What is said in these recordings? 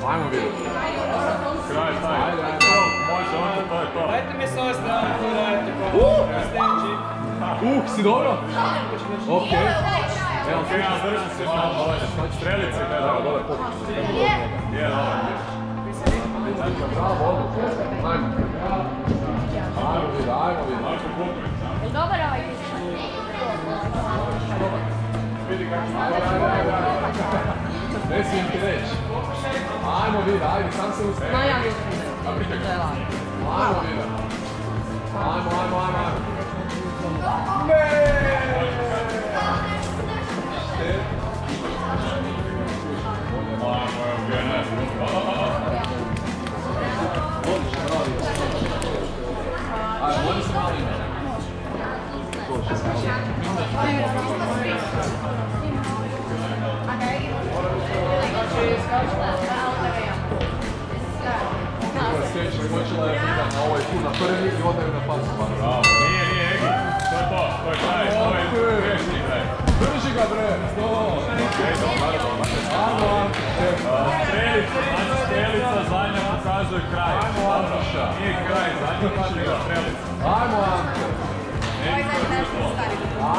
Ajmo vidjeti. Kraj taj. Može, on to je to. Dajte mi se ostaviti, to radite ko Si dobro? Ok. Evo, Ja držim se malo bolje. Strelice, ne da. dole pokušaj. Je, dobro. Bravo, odlično. Ajmo. Ajmo vidjeti, ajmo vidjeti. Marko Kuković, a? Jel dobar ovaj Vidi kako ne smijem ti reći. Ajmo vidjeti, ajde, sam se uspije. No ja mislim da je lako. Ajmo vidjeti. Ajmo. Sljedeće počela je na ovaj tu na prvi i onda je na pasu. Bravo, nije, Egi. To je to, to je kraj, to je grešni kraj. Drži ga bre, Strelica zadnja pokazuje kraj. Nije kraj, zadnja kaže ga strelica. Ajmo Ante.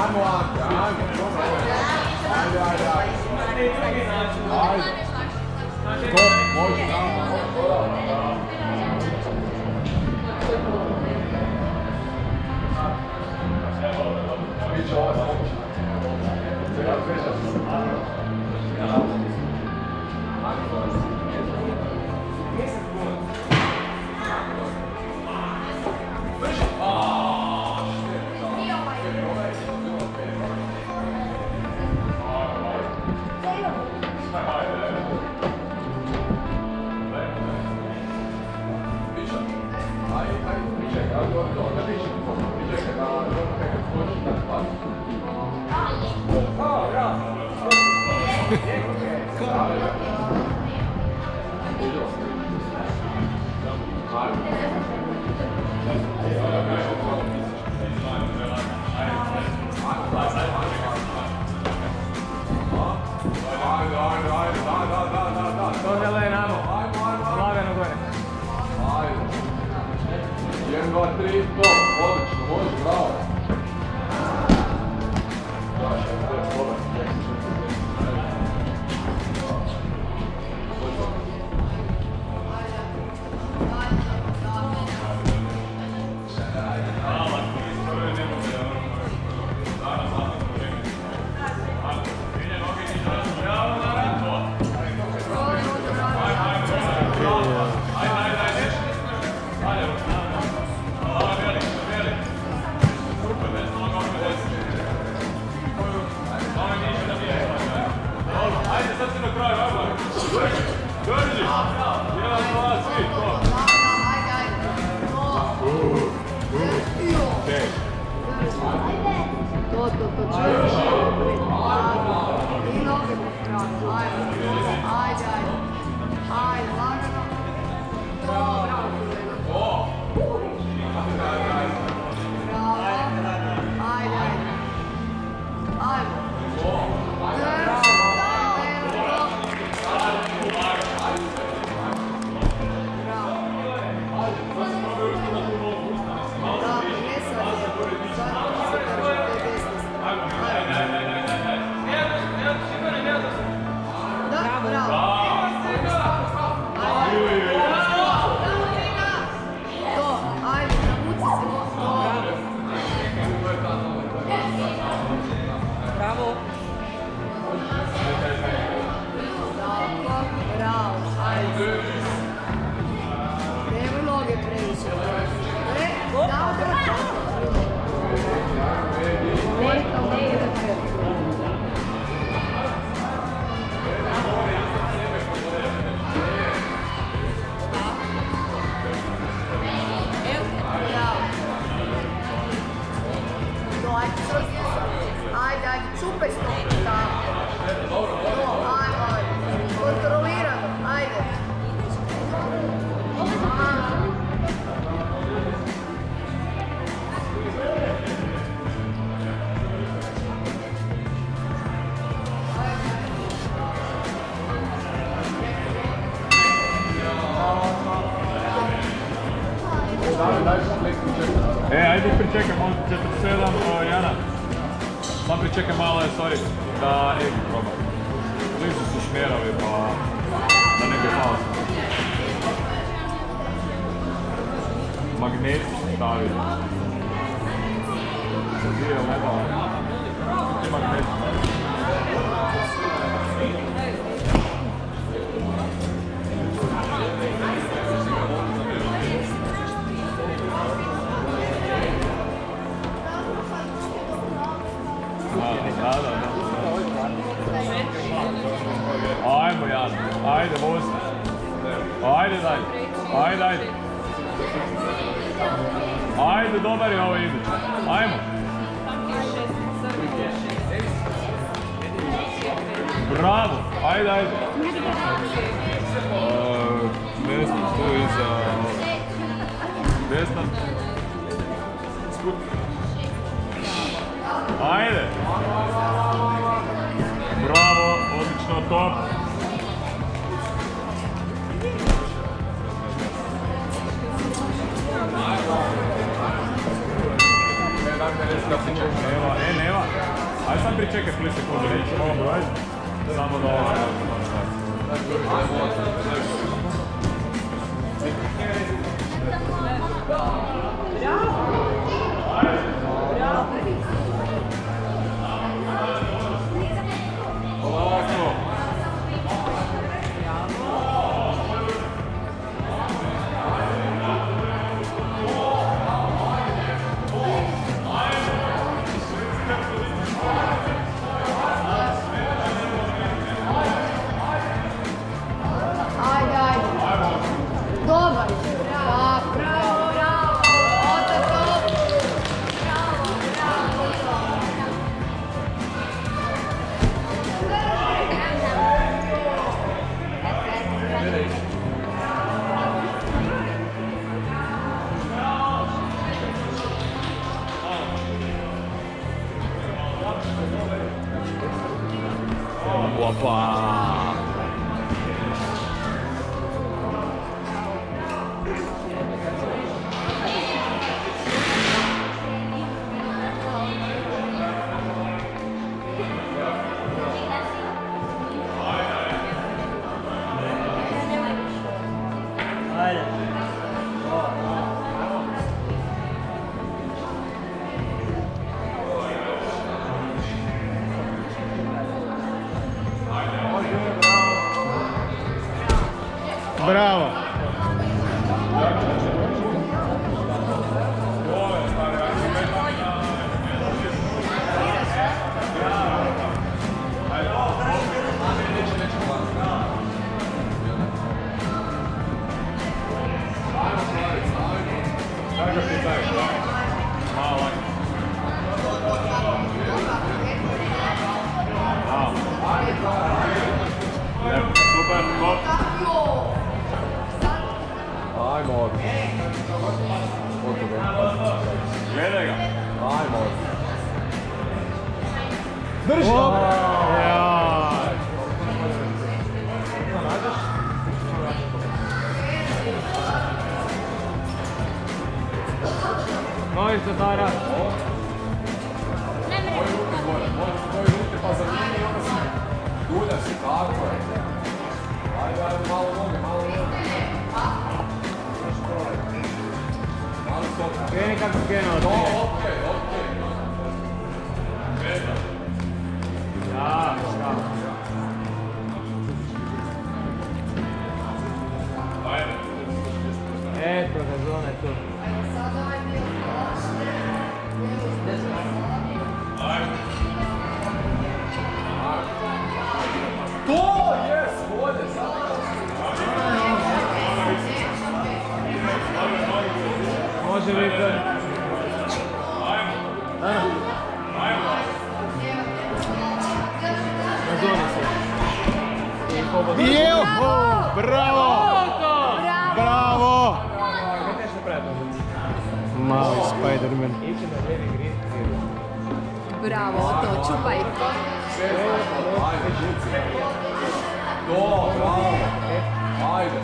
Ajmo Ante, ajmo. Ajde. Stop, može, Biće ova pomoć. Ajde pričekaj, možda 47, Jana. Sam pričekaj malo, sorry, da Egi proba. Blizu su šmjerovi, pa da ne bi pao. Magnet stavi. Zabije ledala. I magnet stavi. Da. Ajmo, Jan. Ajde, vozi. Ajde, daj. Ajde. Ajde, dobar je ovo ide. Ajmo. Bravo. Ajde. Ne znam, tu iza... Desna. Skup. Ajde! Bravo, odlično, top! Nema. Ajde sam pričekaj, prije sekundu, neću ovo broj. Samo da ovo... Opa! Bravo! Super, top! Ajmo ovdje. Gledaj ga! Ajmo ovdje. Drži! Koji se Dara? Tvoje ruke pa zamijeni i onda si dulja si, tako je. Ajde, malo noge. Malo stopa. Kreni kako krenuo. Okej. Ja. Eto ga, zone tu. To je svolje, Može biti. Na zoni se. Jeho! Bravo! Bravo! Mali Spider-Man. Bravo, to čupaj. Ajde,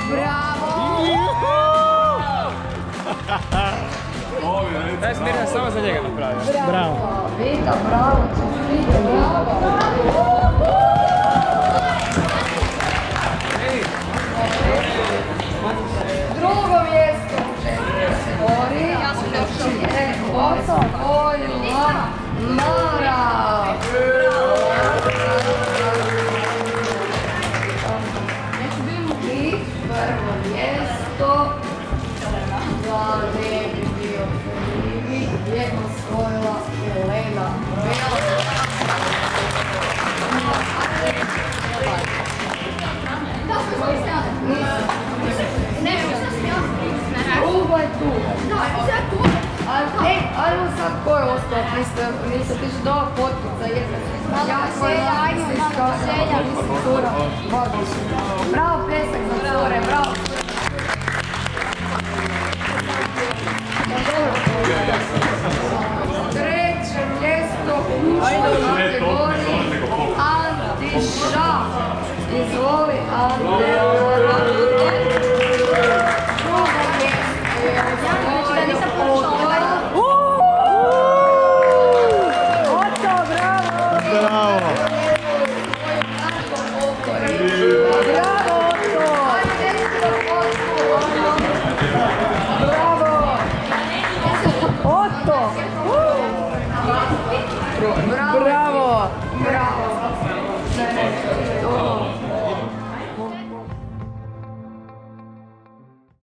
Bravo! Taj Smirna je samo za njega napravio. Bravo. Vita, bravo, čestite, bravo. Drugo mjesto. Ori, osvojila Mara. I prvo mjesto da ne bi bio krivi je osvojila Elena Bela. Drugo je tu. Ajmo sad ko je ostao, niste tiši dao potput za jedan. Ja, mislim, Cura. Bravo pljesak za Cure, bravo.